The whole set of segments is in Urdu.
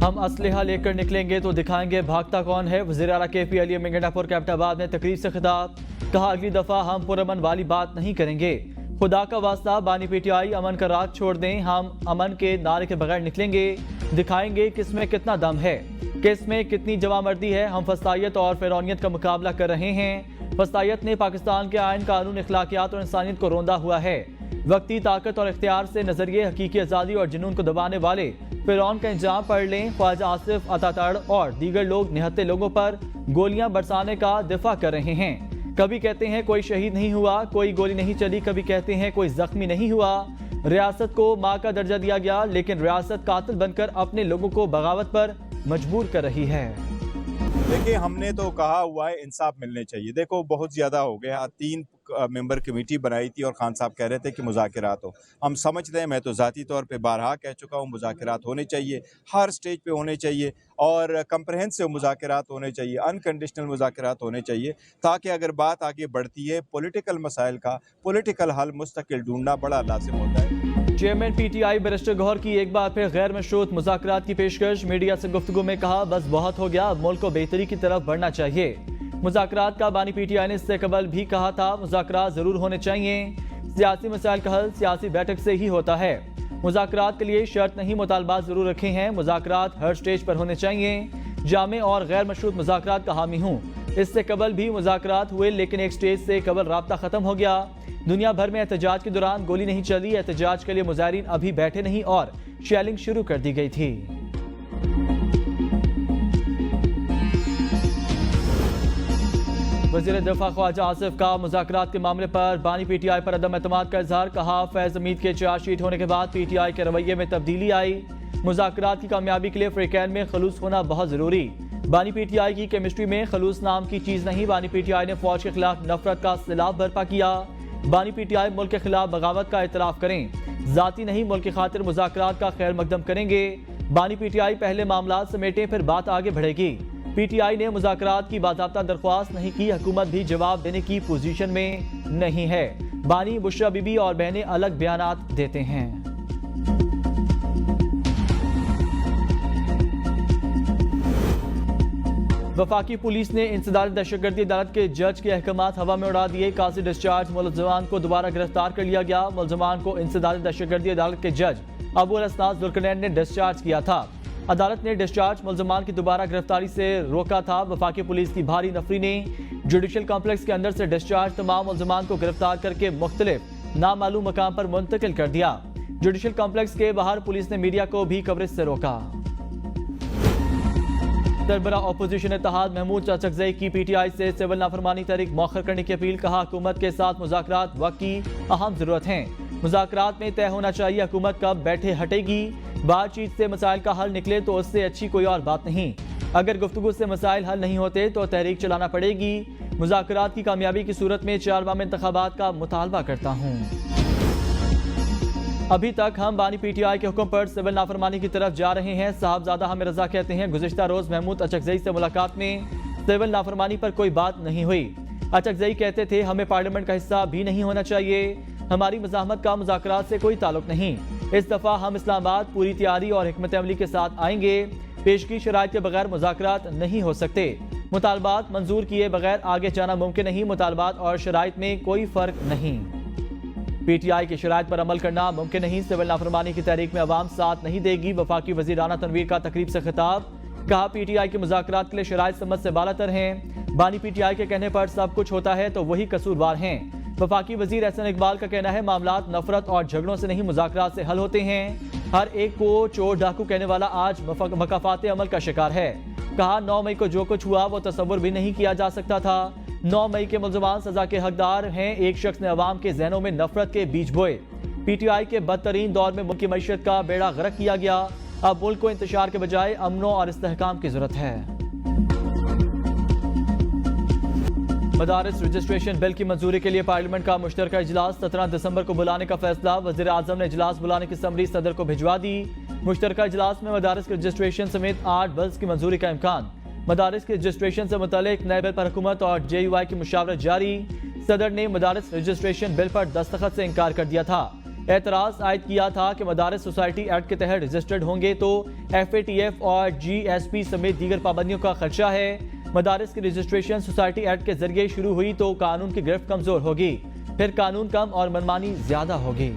ہم اسلحہ لے کر نکلیں گے تو دکھائیں گے بھاگتا کون ہے۔ وزیر اعلیٰ KP علی منگنڈا پور کے آباد میں تقریب سے خطاب، کہا اگلی دفعہ ہم پرامن والی بات نہیں کریں گے۔ خدا کا واسطہ بانی PTI امن کا راگ چھوڑ دیں، ہم امن کے نعرے کے بغیر نکلیں گے، دکھائیں گے کس میں کتنا دم ہے، کس میں کتنی جواں مردی ہے۔ ہم فسطائیت اور فرعونیت کا مقابلہ کر رہے ہیں۔ فسطائیت نے پاکستان کے آئین، قانون، اخلاقیات اور انسانیت کو روندا ہوا ہے۔ وقتی طاقت اور اختیار سے نظریے، حقیقی آزادی اور جنون کو دبانے والے فرعون کا انجام پڑھ لیں۔ خواجہ آصف اتاتڑ اور دیگر لوگ نہتے لوگوں پر گولیاں برسانے کا دفاع کر رہے ہیں۔ کبھی کہتے ہیں کوئی شہید نہیں ہوا، کوئی گولی نہیں چلی، کبھی کہتے ہیں کوئی زخمی نہیں ہوا۔ ریاست کو ماں کا درجہ دیا گیا، لیکن ریاست قاتل بن کر اپنے لوگوں کو بغاوت پر مجبور کر رہی ہے۔ دیکھیں، ہم نے تو کہا ہوا ہے انصاف ملنے چاہیے۔ دیکھو بہت زیادہ ہو گیا، 3 ممبر کمیٹی بنائی تھی اور خان صاحب کہہ رہے تھے کہ مذاکرات ہو۔ ہم سمجھتے ہیں، میں تو ذاتی طور پہ بارہا کہہ چکا ہوں، مذاکرات ہونے چاہیے، ہر سٹیج پہ ہونے چاہیے اور کمپریہنسو مذاکرات ہونے چاہیے، انکنڈیشنل مذاکرات ہونے چاہیے، تاکہ اگر بات آگے بڑھتی ہے پولیٹیکل مسائل کا پولیٹیکل حل مستقل ڈھونڈنا بڑا لازم ہوتا ہے۔ چیئرمین PTI بیرسٹر گوہر کی ایک بار پھر غیر مشروط مذاکرات کی پیشکش، میڈیا سے گفتگو میں کہا بس بہت ہو گیا، اب ملک کو بہتری کی طرف بڑھنا چاہیے۔ مذاکرات کا بانی PTI نے اس سے قبل بھی کہا تھا، مذاکرات ضرور ہونے چاہیے، سیاسی مسائل کا حل سیاسی بیٹھک سے ہی ہوتا ہے۔ مذاکرات کے لیے شرط نہیں، مطالبات ضرور رکھے ہیں، مذاکرات ہر سٹیج پر ہونے چاہیے، جامع اور غیر مشروط مذاکرات کا حامی ہوں۔ اس سے قبل بھی مذاکرات ہوئے، لیکن ایک سٹیج سے قبل رابطہ ختم ہو گیا۔ دنیا بھر میں احتجاج کے دوران گولی نہیں چلی، احتجاج کے لیے مظاہرین ابھی بیٹھے نہیں اور شیلنگ شروع کر دی گئی تھی۔ وزیر دفاع خواجہ آصف کا مذاکرات کے معاملے پر بانی PTI پر عدم اعتماد کا اظہار، کہا فیض حمید کے چارج شیٹ ہونے کے بعد PTI کے رویے میں تبدیلی آئی، مذاکرات کی کامیابی کے لیے فریقین میں خلوص ہونا بہت ضروری۔ بانی PTI کی کیمسٹری میں خلوص نام کی چیز نہیں۔ بانی PTI نے فوج کے خلاف نفرت کا سیلاب برپا کیا۔ بانی PTI ملک کے خلاف بغاوت کا اعتراف کریں، ذاتی نہیں ملک کی خاطر مذاکرات کا خیر مقدم کریں گے۔ بانی PTI پہلے معاملات سمیٹیں پھر بات آگے بڑھے گی۔ PTI نے مذاکرات کی باضابطہ درخواست نہیں کی، حکومت بھی جواب دینے کی پوزیشن میں نہیں ہے۔ بانی بشرا بی بی اور بہنیں الگ بیانات دیتے ہیں۔ وفاقی پولیس نے انسداد دہشت گردی عدالت کے جج کے احکامات ہوا میں اڑا دیے۔ قاضی ڈسچارج ملزمان کو دوبارہ گرفتار کر لیا گیا۔ ملزمان کو انسداد دہشت گردی عدالت کے جج ابو الاسناد ذوالقرنین نے ڈسچارج کیا تھا۔ عدالت نے ڈسچارج ملزمان کی دوبارہ گرفتاری سے روکا تھا۔ وفاقی پولیس کی بھاری نفری نے جوڈیشل کمپلیکس کے اندر سے ڈسچارج تمام ملزمان کو گرفتار کر کے مختلف نامعلوم مقام پر منتقل کر دیا۔ جوڈیشل کمپلیکس کے باہر پولیس نے میڈیا کو بھی کوریج سے روکا۔ سربراہ اپوزیشن اتحاد محمود چاچکزئی کی PTI سے سول نافرمانی تحریک مؤخر کرنے کی اپیل، کہا حکومت کے ساتھ مذاکرات وقت کی اہم ضرورت ہیں، مذاکرات میں طے ہونا چاہیے حکومت کب بیٹھے ہٹے گی، بات چیت سے مسائل کا حل نکلے تو اس سے اچھی کوئی اور بات نہیں، اگر گفتگو سے مسائل حل نہیں ہوتے تو تحریک چلانا پڑے گی، مذاکرات کی کامیابی کی صورت میں 4 ماہ میں انتخابات کا مطالبہ کرتا ہوں۔ ابھی تک ہم بانی PTI کے حکم پر سول نافرمانی کی طرف جا رہے ہیں، صاحبزادہ ہمیں رضا کہتے ہیں، گزشتہ روز محمود اچکزئی سے ملاقات میں سول نافرمانی پر کوئی بات نہیں ہوئی۔ اچکزئی کہتے تھے ہمیں پارلیمنٹ کا حصہ بھی نہیں ہونا چاہیے، ہماری مزاحمت کا مذاکرات سے کوئی تعلق نہیں، اس دفعہ ہم اسلام آباد پوری تیاری اور حکمت عملی کے ساتھ آئیں گے، پیشگی شرائط کے بغیر مذاکرات نہیں ہو سکتے، مطالبات منظور کیے بغیر آگے جانا ممکن نہیں، مطالبات اور شرائط میں کوئی فرق نہیں، PTI کی شرائط پر عمل کرنا ممکن نہیں، سول نافرمانی کی تحریک میں عوام ساتھ نہیں دے گی۔ وفاقی وزیر رانا تنویر کا تقریب سے خطاب، کہا PTI کے مذاکرات کے لیے شرائط سمجھ سے بالاتر ہیں، بانی PTI کے کہنے پر سب کچھ ہوتا ہے تو وہی قصوروار ہیں۔ وفاقی وزیر احسن اقبال کا کہنا ہے معاملات نفرت اور جھگڑوں سے نہیں مذاکرات سے حل ہوتے ہیں، ہر ایک کو چور ڈاکو کہنے والا آج مکافات عمل کا شکار ہے، کہا 9 مئی کو جو کچھ ہوا وہ تصور بھی نہیں کیا جا سکتا تھا، 9 مئی کے ملزمان سزا کے حقدار ہیں، ایک شخص نے عوام کے ذہنوں میں نفرت کے بیج بوئے، PTI کے بدترین دور میں ملک کی معیشت کا بیڑا غرق کیا گیا، اب ملک کو انتشار کے بجائے امن اور استحکام کی ضرورت ہے۔ مدارس رجسٹریشن بل کی منظوری کے لیے پارلیمنٹ کا مشترکہ اجلاس 17 دسمبر کو بلانے کا فیصلہ، وزیر اعظم نے اجلاس بلانے کی سمری صدر کو بھجوا دی۔ مشترکہ اجلاس میں مدارس کی رجسٹریشن سمیت 8 بلز کی منظوری کا امکان، مدارس کی رجسٹریشن سے متعلق نئے بل پر حکومت اور JUI کی مشاورت جاری، صدر نے مدارس رجسٹریشن بل پر دستخط سے انکار کر دیا تھا، اعتراض عائد کیا تھا کہ مدارس سوسائٹی ایکٹ کے تحت رجسٹرڈ ہوں گے تو FATF اور GSP سمیت دیگر پابندیوں کا خدشہ ہے۔ مدارس کی رجسٹریشن سوسائٹی ایکٹ کے ذریعے شروع ہوئی تو قانون کی گرفت کمزور ہوگی، پھر قانون کم اور منمانی زیادہ ہوگی۔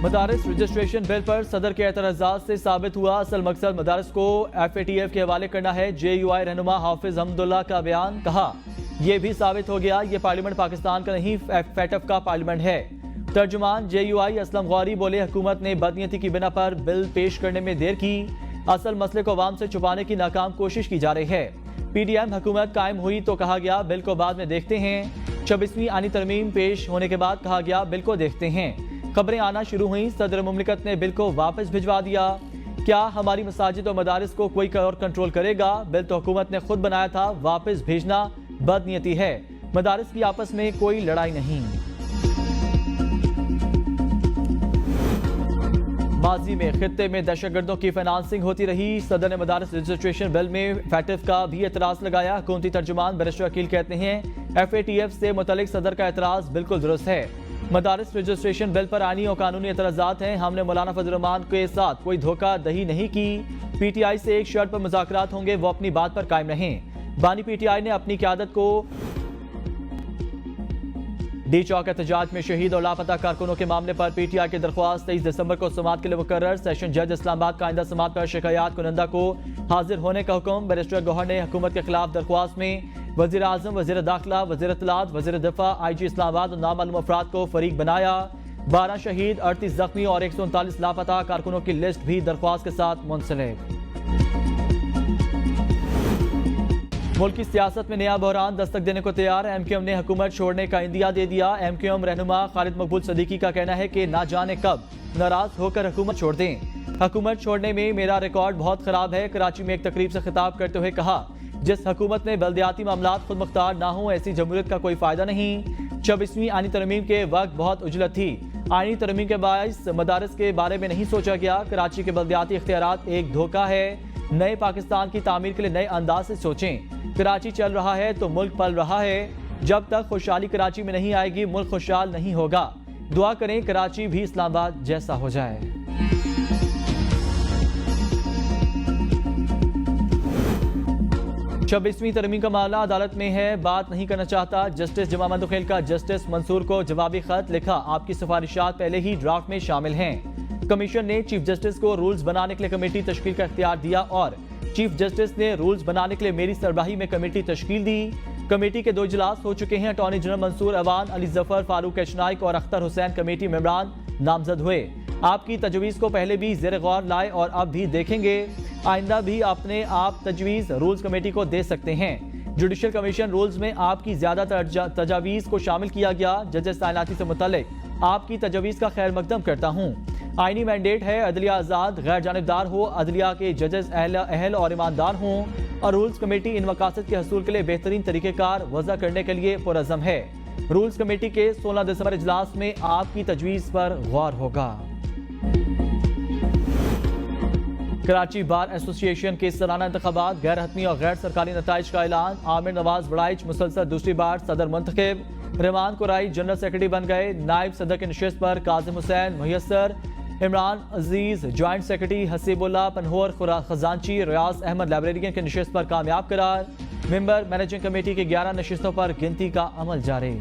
مدارس رجسٹریشن بل پر صدر کے اعتراضات سے ثابت ہوا اصل مقصد مدارس کو FATF کے حوالے کرنا ہے۔ JUI رہنما حافظ حمداللہ کا بیان، کہا یہ بھی ثابت ہو گیا یہ پارلیمنٹ پاکستان کا نہیں FATF کا پارلیمنٹ ہے۔ ترجمان JUI اسلم غوری بولے حکومت نے بدنیتی کی بنا پر بل پیش کرنے میں دیر کی، اصل مسئلے کو عوام سے چھپانے کی ناکام کوشش کی جا رہی ہے۔ PDM حکومت قائم ہوئی تو کہا گیا بل کو بعد میں دیکھتے ہیں، 26ویں آئینی ترمیم پیش ہونے کے بعد کہا گیا بل کو دیکھتے ہیں۔ خبریں آنا شروع ہوئیں، صدر مملکت نے بل کو واپس بھجوا دیا۔ کیا ہماری مساجد اور مدارس کو کوئی اور کنٹرول کرے گا؟ بل تو حکومت نے خود بنایا تھا، واپس بھیجنا بدنیتی ہے۔ مدارس کی آپس میں کوئی لڑائی نہیں۔ ماضی میں خطے میں دہشت گردوں کی فائنانسنگ ہوتی رہی، صدر نے مدارس رجسٹریشن بل میں FATF کا بھی اعتراض لگایا۔ حکومتی ترجمان بیرسٹر عقیل کہتے ہیں FATF سے متعلق صدر کا اعتراض بالکل درست ہے۔ مدارس رجسٹریشن بل پر آئینی اور قانونی اعتراضات ہیں، ہم نے مولانا فضل الرحمان کے ساتھ کوئی دھوکہ دہی نہیں کی۔ PTI سے ایک شرط پر مذاکرات ہوں گے، وہ اپنی بات پر قائم رہیں۔ بانی PTI نے اپنی قیادت کو ڈی چوک احتجاج میں شہید اور لاپتہ کارکنوں کے معاملے پر PTI کی درخواست 23 دسمبر کو سماعت کے لیے مقرر۔ سیشن جج اسلام آباد کا آئندہ سماعت پر شکایات کنندہ کو حاضر ہونے کا حکم۔ بیرسٹر گوہر نے حکومت کے خلاف درخواست میں وزیر اعظم، وزیر داخلہ، وزیر اطلاعات، وزیر دفاع، IG اسلام آباد اور نامعلوم افراد کو فریق بنایا۔ 12 شہید، 38 زخمی اور 139 لاپتہ کارکنوں کی لسٹ بھی درخواست کے ساتھ منسلک۔ ملک کی سیاست میں نیا بحران دستک دینے کو تیار، MQM نے حکومت چھوڑنے کا عندیہ دے دیا۔ MQM رہنما خالد مقبول صدیقی کا کہنا ہے کہ نہ جانے کب ناراض ہو کر حکومت چھوڑ دیں۔ حکومت چھوڑنے میں میرا ریکارڈ بہت خراب ہے، کراچی میں ایک تقریب سے خطاب کرتے ہوئے کہا جس حکومت میں بلدیاتی معاملات خود مختار نہ ہوں ایسی جمہوریت کا کوئی فائدہ نہیں۔ 26ویں آئینی ترمیم کے وقت بہت عجلت تھی، آئینی ترمیم کے باعث مدارس کے بارے میں نہیں سوچا گیا۔ کراچی کے بلدیاتی اختیارات ایک دھوکہ ہے، نئے پاکستان کی تعمیر کے لیے نئے انداز سے سوچیں۔ کراچی چل رہا ہے تو ملک پل رہا ہے، جب تک خوشحالی کراچی میں نہیں آئے گی ملک خوشحال نہیں ہوگا۔ دعا کریں کراچی بھی اسلام آباد جیسا ہو جائے۔ 26ویں ترمیم کا معاملہ عدالت میں ہے، بات نہیں کرنا چاہتا۔ جسٹس جمع مندوخیل کا جسٹس منصور کو جوابی خط لکھا، آپ کی سفارشات پہلے ہی ڈرافٹ میں شامل ہیں۔ کمیشن نے چیف جسٹس کو رولز بنانے کے لیے کمیٹی تشکیل کا اختیار دیا اور چیف جسٹس نے رولز بنانے کے لیے میری سربراہی میں کمیٹی تشکیل دی۔ کمیٹی کے 2 اجلاس ہو چکے ہیں۔ اٹارنی جنرل منصور اوان، علی ظفر، فاروق ایچنائک اور اختر حسین کمیٹی ممبران نامزد ہوئے۔ آپ کی تجویز کو پہلے بھی زیر غور لائے اور اب بھی دیکھیں گے، آئندہ بھی اپنے آپ تجویز رولز کمیٹی کو دے سکتے ہیں۔ جوڈیشل کمیشن رولز میں آپ کی زیادہ تجاویز کو شامل کیا گیا، ججز تعیناتی سے متعلق آپ کی تجویز کا خیر مقدم کرتا ہوں۔ آئینی مینڈیٹ ہے عدلیہ آزاد، غیر جانبدار ہو، عدلیہ کے ججز اہل اور ایماندار ہوں اور رولز کمیٹی ان مقاصد کے حصول کے لیے بہترین طریقہ کار وضع کرنے کے لیے پرعزم ہے۔ رولز کمیٹی کے 16 دسمبر اجلاس میں آپ کی تجویز پر غور ہوگا۔ کراچی بار ایسوسی ایشن کے سالانہ انتخابات غیر حتمی اور غیر سرکاری نتائج کا اعلان۔ عامر نواز بڑائچ مسلسل دوسری بار صدر منتخب، رحمان قرائی جنرل سیکرٹری بن گئے۔ نائب صدر کی نشست پر کاظم حسین میسر، عمران عزیز جوائنٹ سیکرٹری، حسیب اللہ پنہور خزانچی، ریاض احمد لائبریرین کی نشست پر کامیاب قرار۔ ممبر مینیجنگ کمیٹی کی 11 نشستوں پر گنتی کا عمل جاری۔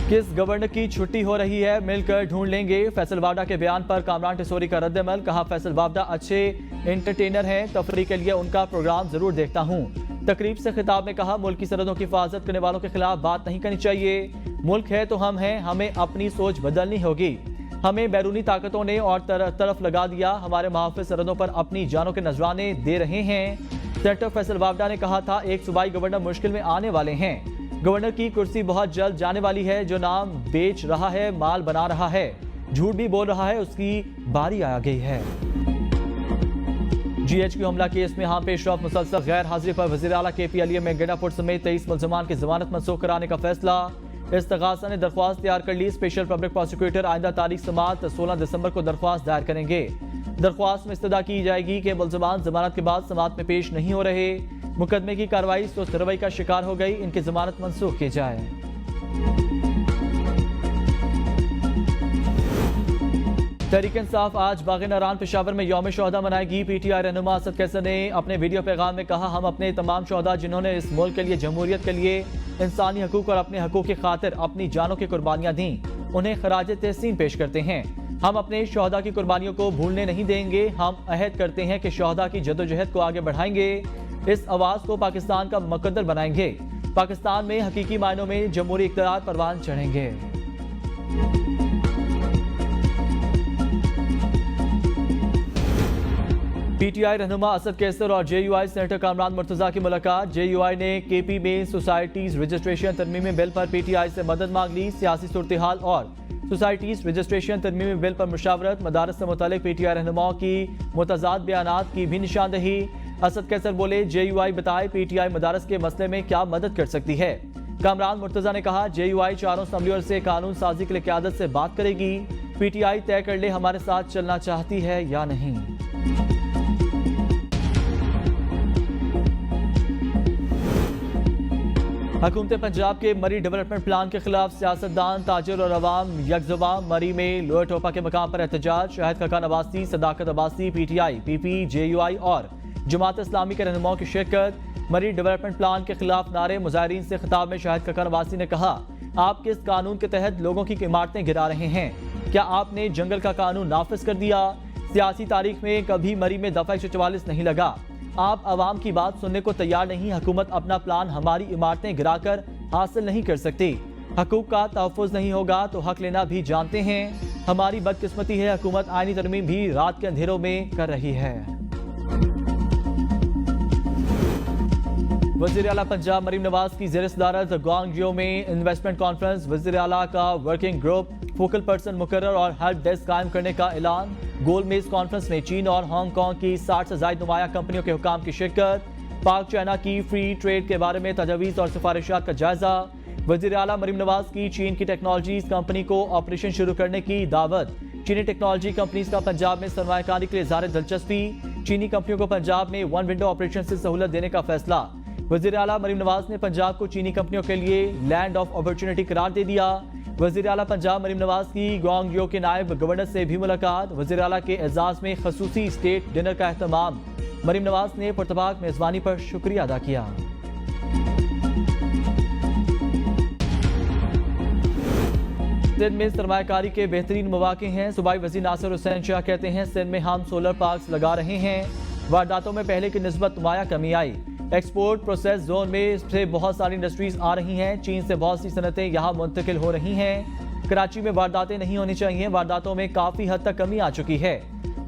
کس گورنر کی چھٹی ہو رہی ہے مل کر ڈھونڈ لیں گے، فیصل وابڈا کے بیان پر کامران ٹیسوری کا رد عمل، کہا فیصل وابڈا اچھے انٹرٹینر ہیں، تفریح کے لیے ان کا پروگرام ضرور دیکھتا ہوں۔ تقریب سے خطاب میں کہا ملک کی سرحدوں کی حفاظت کرنے والوں کے خلاف بات نہیں کرنی چاہیے، ملک ہے تو ہم ہیں، ہمیں اپنی سوچ بدلنی ہوگی۔ ہمیں بیرونی طاقتوں نے اور طرف لگا دیا، ہمارے محافظ سرحدوں پر اپنی جانوں کے نذرانے دے رہے ہیں۔ سینیٹر فیصل وابڈا نے کہا تھا ایک صوبائی گورنر مشکل میں آنے والے ہیں، گورنر کی کرسی بہت جلد جانے والی ہے، جو نام بیچ رہا ہے مال بنا رہا ہے، جھوٹ بھی بول رہا ہے، اس کی باری آ گئی ہے۔ GHQ حملہ کیس میں ہاں پیش رفت، مسلسل غیر حاضری پر وزیر اعلیٰ KP علیہ میں گڈا پور سمیت 23 ملزمان کی ضمانت منسوخ کرانے کا فیصلہ۔ استغاثہ نے درخواست تیار کر لی، اسپیشل پبلک پروسیکیوٹر آئندہ تاریخ سماعت 16 دسمبر کو درخواست دائر کریں گے۔ درخواست میں استدعا کی جائے گی کہ ملزمان ضمانت کے بعد سماعت میں پیش نہیں ہو رہے، مقدمے کی کارروائی سست روی کا شکار ہو گئی، ان کی ضمانت منسوخ کی جائے۔ تحریک انصاف آج باغ ناران پشاور میں یوم شہداء منائے گی۔ پی ٹی آئی رہنما اسد قیصر نے اپنے ویڈیو پیغام میں کہا، ہم اپنے تمام شہداء جنہوں نے اس ملک کے لیے، جمہوریت کے لیے، انسانی حقوق اور اپنے حقوق کی خاطر اپنی جانوں کی قربانیاں دیں، انہیں خراج تحسین پیش کرتے ہیں۔ ہم اپنے شہداء کی قربانیوں کو بھولنے نہیں دیں گے۔ ہم عہد کرتے ہیں کہ شہداء کی جدوجہد کو آگے بڑھائیں گے، اس آواز کو پاکستان کا مقدر بنائیں گے، پاکستان میں حقیقی معنوں میں جمہوری اقتدار پروان چڑھیں گے۔ پی ٹی آئی رہنما اسد قیصر اور J U I senator Kamran Murtaza کی ملاقات۔ جے یو آئی نے کے پی میں سوسائٹیز رجسٹریشن ترمیمی بل پر پی ٹی آئی سے مدد مانگ لی۔ سیاسی صورتحال اور سوسائٹیز رجسٹریشن ترمیمی بل پر مشاورت، مدارس سے متعلق پی ٹی آئی رہنماؤں کی متضاد بیانات کی بھی نشاندہی۔ اسد قیصر بولے، جے یو آئی بتائے پی ٹی آئی مدارس کے مسئلے میں کیا مدد کر سکتی ہے۔ کامران مرتضیٰ نے کہا، جے یو آئی چاروں اسمبلیوں سے قانون سازی کے لیے قیادت سے بات کرے گی، پی ٹی آئی طے کر لے ہمارے ساتھ چلنا چاہتی ہے یا نہیں۔ حکومت پنجاب کے مری ڈیولپمنٹ پلان کے خلاف سیاستدان، تاجر اور عوام یکزباں۔ مری میں لوئر ٹوپا کے مقام پر احتجاج۔ شاہد Khaqan Abbasi, Sadaqat Abbasi, P T I, P P, J U I اور جماعت اسلامی کے رہنماؤں کی شرکت۔ مری ڈیولپمنٹ پلان کے خلاف نعرے۔ مظاہرین سے خطاب میں شاہد خاقان عباسی نے کہا، آپ کس قانون کے تحت لوگوں کی عمارتیں گرا رہے ہیں؟ کیا آپ نے جنگل کا قانون نافذ کر دیا؟ سیاسی تاریخ میں کبھی مری میں دفعہ 144 نہیں لگا۔ آپ عوام کی بات سننے کو تیار نہیں۔ حکومت اپنا پلان ہماری عمارتیں گرا کر حاصل نہیں کر سکتی۔ حقوق کا تحفظ نہیں ہوگا تو حق لینا بھی جانتے ہیں۔ ہماری بدقسمتی ہے، حکومت آئینی ترمیم بھی رات کے اندھیروں میں کر رہی ہے۔ وزیر اعلیٰ پنجاب مریم نواز کی زیر صدارت گوانگجو میں انویسٹمنٹ کانفرنس۔ وزیر اعلیٰ کا ورکنگ گروپ، فوکل پرسن مقرر اور ہیلپ ڈیسک قائم کرنے کا اعلان۔ گول میز کانفرنس میں چین اور ہانگ کانگ کی 60 سے زائد نمایاں کمپنیوں کے حکام کی شرکت۔ پاک چائنا کی فری ٹریڈ کے بارے میں تجاویز اور سفارشات کا جائزہ۔ وزیر اعلیٰ مریم نواز کی چین کی ٹیکنالوجیز کمپنی کو آپریشن شروع کرنے کی دعوت۔ چینی ٹیکنالوجی کمپنیز کا پنجاب میں سرمایہ کاری کے لیے اظہار دلچسپی۔ چینی کمپنیوں کو پنجاب میں ون ونڈو آپریشن سے سہولت دینے کا فیصلہ۔ وزیر اعلیٰ مریم نواز نے پنجاب کو چینی کمپنیوں کے لیے لینڈ آف اپرچونٹی قرار دے دیا۔ وزیر اعلیٰ پنجاب مریم نواز کی گوانگجو کے نائب گورنر سے بھی ملاقات۔ وزیر اعلیٰ کے اعزاز میں خصوصی اسٹیٹ ڈنر کا اہتمام۔ مریم نواز نے پرتپاک میزبانی پر شکریہ ادا کیا۔ سندھ میں سرمایہ کاری کے بہترین مواقع ہیں۔ صوبائی وزیر ناصر حسین شاہ کہتے ہیں، سندھ میں ہم سولر پارکس لگا رہے ہیں، وارداتوں میں پہلے کی نسبت نمایاں کمی آئی۔ ایکسپورٹ پروسیس زون میں سے بہت ساری انڈسٹریز آ رہی ہیں، چین سے بہت سی صنعتیں یہاں منتقل ہو رہی ہیں۔ کراچی میں وارداتیں نہیں ہونی چاہیے، وارداتوں میں کافی حد تک کمی آ چکی ہے۔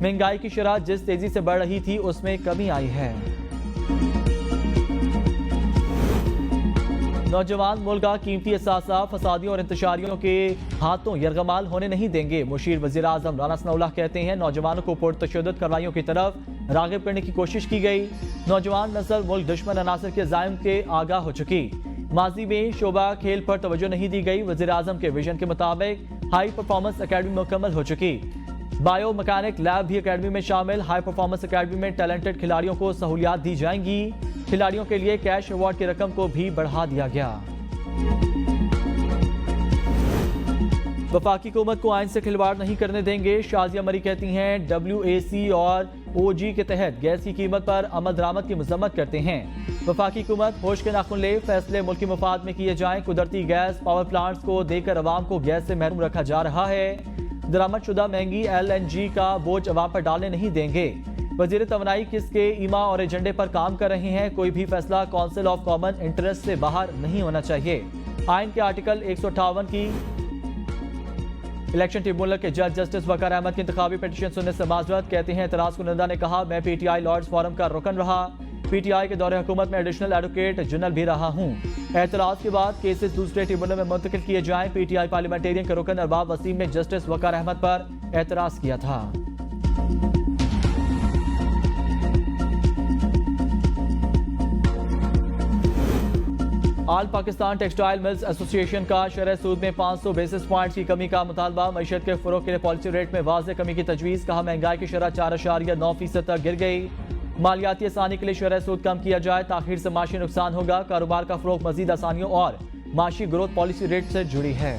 مہنگائی کی شرح جس تیزی سے بڑھ رہی تھی اس میں کمی آئی ہے۔ نوجوان ملک کا قیمتی اثاثہ فسادیوں اور انتشاریوں کے ہاتھوں یرغمال ہونے نہیں دیں گے۔ مشیر وزیر اعظم رانا ثناء اللہ کہتے ہیں، نوجوانوں کو پرتشدد کارروائیوں کی طرف راغب کرنے کی کوشش کی گئی۔ نوجوان نسل ملک دشمن عناصر کے عزائم کے آگاہ ہو چکی۔ ماضی میں شعبہ کھیل پر توجہ نہیں دی گئی۔ وزیر اعظم کے ویژن کے مطابق ہائی پرفارمنس اکیڈمی مکمل ہو چکی۔ بایو مکینک لیب بھی اکیڈمی میں شامل۔ ہائی پرفارمنس اکیڈمی میں ٹیلنٹڈ کھلاڑیوں کو سہولیات دی جائیں گی۔ کھلاڑیوں کے لیے کیش ایوارڈ کی رقم کو بھی بڑھا دیا گیا۔ وفاقی حکومت کو آئین سے کھلواڑ نہیں کرنے دیں گے، شازیہ مری کہتی ہیں۔ WAC اور OG کے تحت گیس کی قیمت پر عمل درآمد کی مذمت کرتے ہیں۔ وفاقی حکومت ہوش کے ناخن لے، فیصلے ملکی مفاد میں کیے جائیں۔ قدرتی گیس پاور پلانٹس کو دے کر عوام کو گیس سے محروم رکھا جا رہا ہے۔ درآمد شدہ مہنگی LNG کا بوجھ عوام پر ڈالنے نہیں دیں گے۔ وزیر توانائی کس کے ایما اور ایجنڈے پر کام کر رہے ہیں؟ کوئی بھی فیصلہ کونسل آف کامن انٹرسٹ سے باہر نہیں ہونا چاہیے۔ آئین کے آرٹیکل 158 کی الیکشن ٹریبونل کے جج جسٹس وقار احمد کی انتخابی پیٹیشن سننے سے معذرت، کہتے ہیں اعتراض کنندہ نے کہا، میں PTI لارڈز فورم کا رکن رہا، PTI کے دور حکومت میں ایڈیشنل ایڈوکیٹ جنرل بھی رہا ہوں۔ اعتراض کے بعد کیسز دوسرے ٹریبونل میں منتقل کیے جائیں۔ PTI پارلیمنٹیرین کے رکن ارباب وسیم نے جسٹس وقار احمد پر اعتراض کیا تھا۔ آل پاکستان ٹیکسٹائل ملز ایسوسی ایشن کا شرح سود میں 500 بیسس پوائنٹس کی کمی کا مطالبہ. معیشت کے فروغ کے لیے پالیسی ریٹ میں واضح کمی کی تجویز. کہا مہنگائی کی شرح 4.9% تک گر گئی. مالیاتی آسانی کے لیے شرح سود کم کیا جائے. تاخیر سے معاشی نقصان ہوگا. کاروبار کا فروغ مزید آسانیوں اور معاشی گروتھ پالیسی ریٹ سے جڑی ہے.